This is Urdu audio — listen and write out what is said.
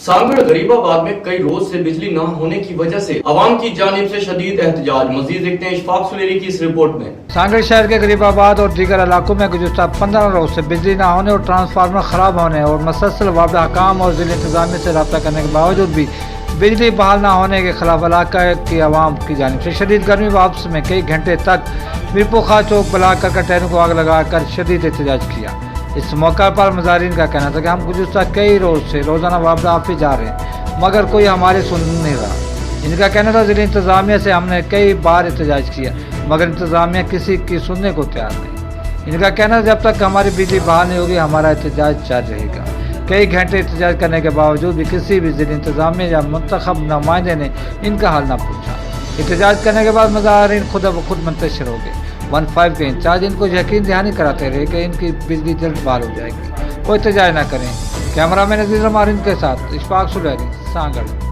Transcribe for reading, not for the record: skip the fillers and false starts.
سانگڑ غریبآباد میں کئی روز سے بجلی نہ ہونے کی وجہ سے عوام کی جانب سے شدید احتجاج. مزید دیکھتے ہیں اشفاق سلیری کی اس رپورٹ میں. سانگڑ شہر کے غریبآباد اور دیگر علاقوں میں گزشتہ 15 روز سے بجلی نہ ہونے اور ٹرانسفارمر خراب ہونے اور مسلسل وابلہ حکام اور ضلع انتظامیہ سے رابطہ کرنے کے باوجود بھی بجلی بحال نہ ہونے کے خلاف علاقہ کی عوام کی جانب سے شدید گرمی و آپس میں کئی گھنٹے تک میرپورخا چوک بلا کر کنٹینروں کو آگ لگا کر شدید احتجاج کیا. اس موقع پر مظاہرین کا کہنا تھا کہ ہم گزشتہ کئی روز سے روزانہ وابلہ آفس جا رہے ہیں مگر کوئی ہماری سن نہیں رہا. ان کا کہنا تھا ضلع انتظامیہ سے ہم نے کئی بار احتجاج کیا مگر انتظامیہ کسی کی سننے کو تیار نہیں. ان کا کہنا تھا جب تک ہماری بجلی بحال نہیں ہوگی ہمارا احتجاج جاری رہے گا. کئی گھنٹے احتجاج کرنے کے باوجود بھی کسی بھی ضلع انتظامیہ یا منتخب نمائندے نے ان کا حل نہ پوچھا. احتجاج کرنے کے بعد مظاہرین خود بخود منتشر ہو گئے. 15 کے انچارج ان کو یقین دہانی کراتے رہے کہ ان کی بجلی جلد بحال ہو جائے گی. کوئی احتجاج نہ کریں. کیمرہ مین عزیز رمارین کے ساتھ اشفاق سلیری، سانگڑ.